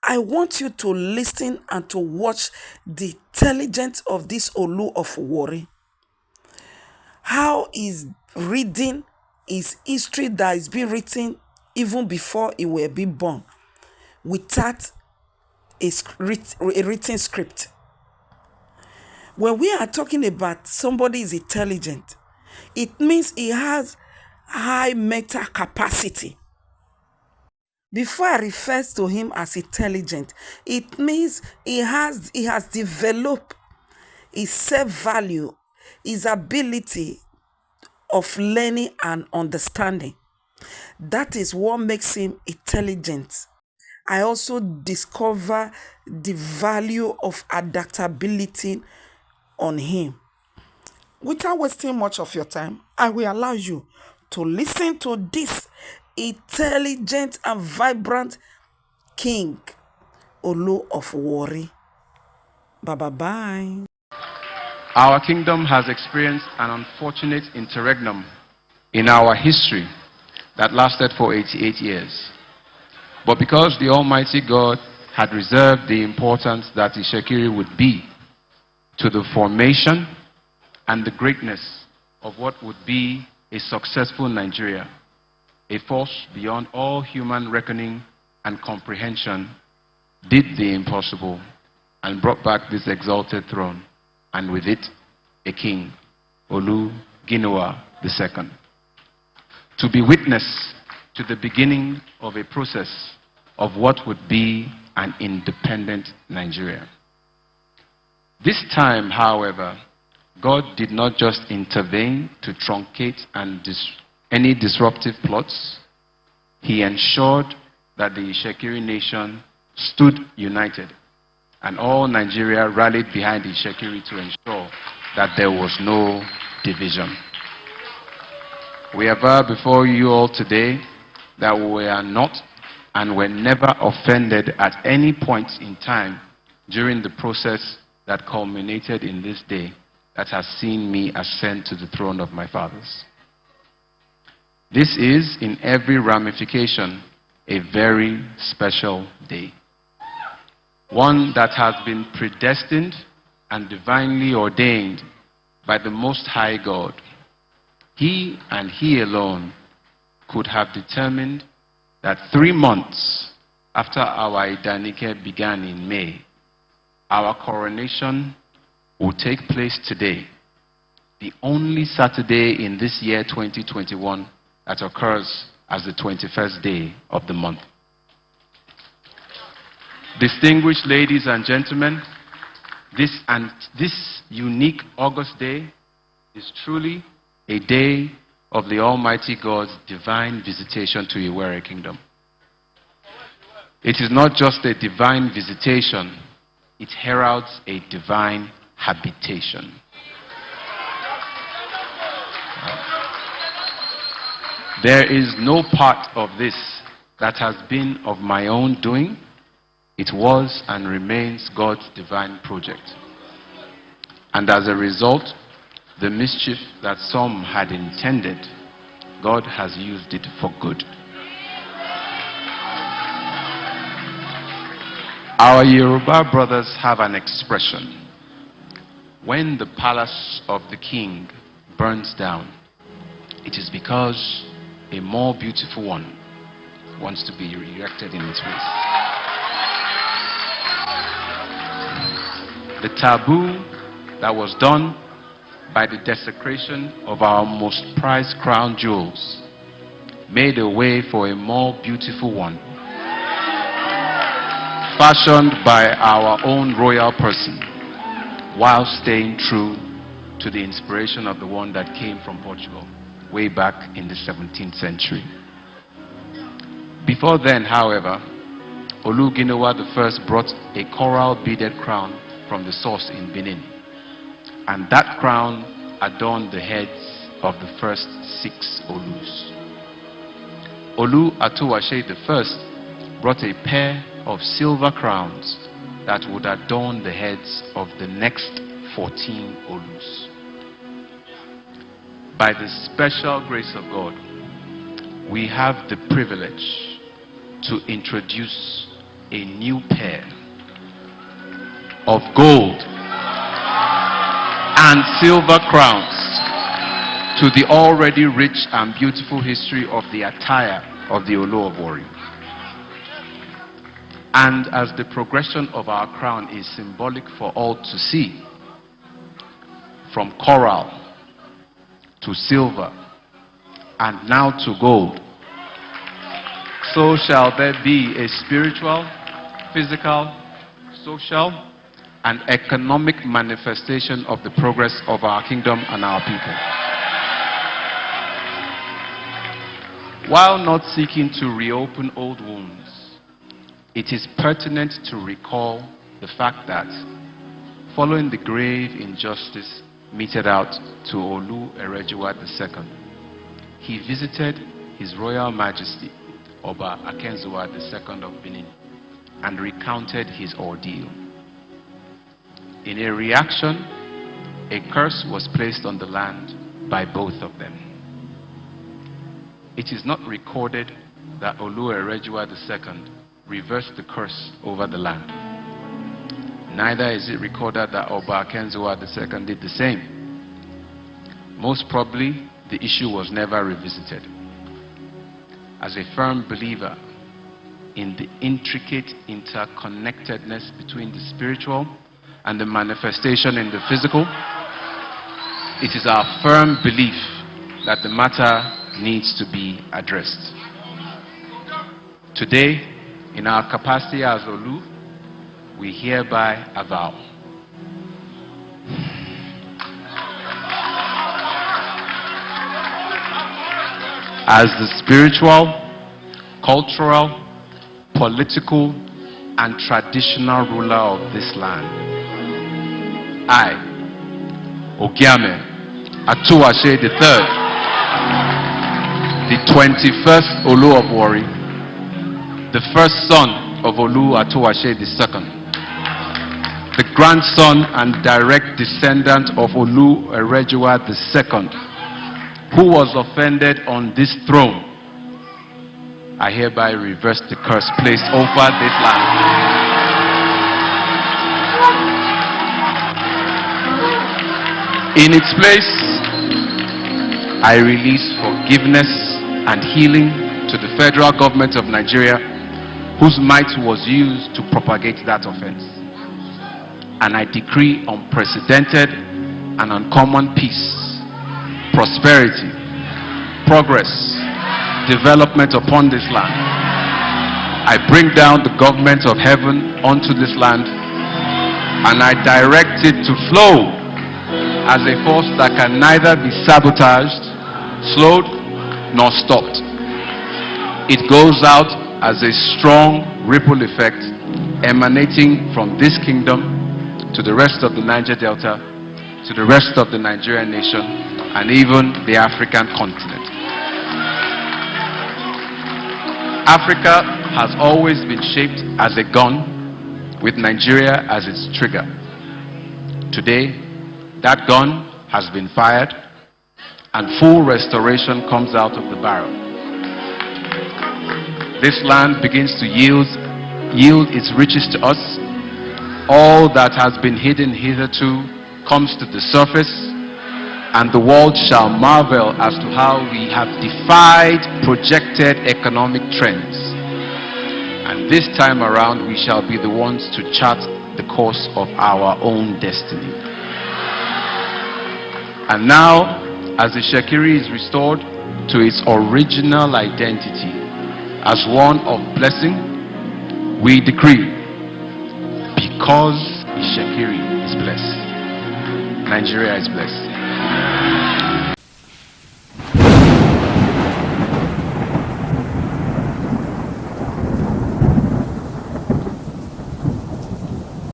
I want you to listen and to watch the intelligence of this Olu of Warri. How is reading his history that is being written even before he were being born without a written script. When we are talking about somebody is intelligent, it means he has high mental capacity. Before I refer to him as intelligent, it means he has developed his self-value, his ability of learning and understanding. That is what makes him intelligent. I also discover the value of adaptability on him. Without wasting much of your time, I will allow you to listen to this intelligent and vibrant King Olu of Warri. Bye bye bye. Our kingdom has experienced an unfortunate interregnum in our history that lasted for 88 years. But because the Almighty God had reserved the importance that Ishekiri would be to the formation and the greatness of what would be a successful Nigeria, a force beyond all human reckoning and comprehension did the impossible and brought back this exalted throne, and with it, a king, Olu Ginowa II, to be witness to the beginning of a process of what would be an independent Nigeria. This time, however, God did not just intervene to truncate any disruptive plots. He ensured that the Ishekiri nation stood united, and all Nigeria rallied behind the Ishekiri to ensure that there was no division. We aver before you all today that we are not and were never offended at any point in time during the process that culminated in this day that has seen me ascend to the throne of my fathers. This is, in every ramification, a very special day. One that has been predestined and divinely ordained by the Most High God. He and He alone could have determined that 3 months after our Idanike began in May, our coronation will take place today, the only Saturday in this year 2021 that occurs as the 21st day of the month. Distinguished ladies and gentlemen, this unique August day is truly a day of the Almighty God's divine visitation to Iwere Kingdom. It is not just a divine visitation, it heralds a divine habitation. There is no part of this that has been of my own doing. It was and remains God's divine project. And as a result, the mischief that some had intended, God has used it for good. Our Yoruba brothers have an expression: when the palace of the king burns down, it is because a more beautiful one wants to be erected in its place. The taboo that was done by the desecration of our most prized crown jewels made a way for a more beautiful one, fashioned by our own royal person, while staying true to the inspiration of the one that came from Portugal way back in the 17th century. Before then, however, Olu Ginowa I brought a coral beaded crown from the source in Benin, and that crown adorned the heads of the first 6 Olus. Olu Atuwashe I brought a pair of silver crowns that would adorn the heads of the next 14 Olus. By the special grace of God, we have the privilege to introduce a new pair of gold and silver crowns to the already rich and beautiful history of the attire of the Olu of Warri. And as the progression of our crown is symbolic for all to see, from coral to silver and now to gold, so shall there be a spiritual, physical, social, and economic manifestation of the progress of our kingdom and our people. While not seeking to reopen old wounds, it is pertinent to recall the fact that following the grave injustice meted out to Olu Erejuwa II, he visited His Royal Majesty Oba Akenzuwa II of Benin and recounted his ordeal. In a reaction, a curse was placed on the land by both of them. It is not recorded that Olu Erejuwa II reversed the curse over the land. Neither is it recorded that Oba Akenzuwa II did the same. Most probably, the issue was never revisited. As a firm believer in the intricate interconnectedness between the spiritual and the manifestation in the physical, it is our firm belief that the matter needs to be addressed. Today, in our capacity as Olu, we hereby avow as the spiritual, cultural, political, and traditional ruler of this land, I, Ogiame Atuwase III, the 21st Olu of Warri, the first son of Olu Atuwase II, the grandson and direct descendant of Olu Erejuwa II, who was offended on this throne, I hereby reverse the curse placed over this land. In its place, I release forgiveness and healing to the federal government of Nigeria, whose might was used to propagate that offense. And I decree unprecedented and uncommon peace, prosperity, progress, development upon this land. I bring down the government of heaven onto this land, and I direct it to flow as a force that can neither be sabotaged, slowed, nor stopped. It goes out as a strong ripple effect emanating from this kingdom to the rest of the Niger Delta, to the rest of the Nigerian nation, and even the African continent. Africa has always been shaped as a gun with Nigeria as its trigger. Today, that gun has been fired and full restoration comes out of the barrel. This land begins to yield its riches to us. All that has been hidden hitherto comes to the surface, and the world shall marvel as to how we have defied projected economic trends. And this time around, we shall be the ones to chart the course of our own destiny. And now, as the Shekiri is restored to its original identity as one of blessing, we decree, because the Shekiri is blessed, Nigeria is blessed.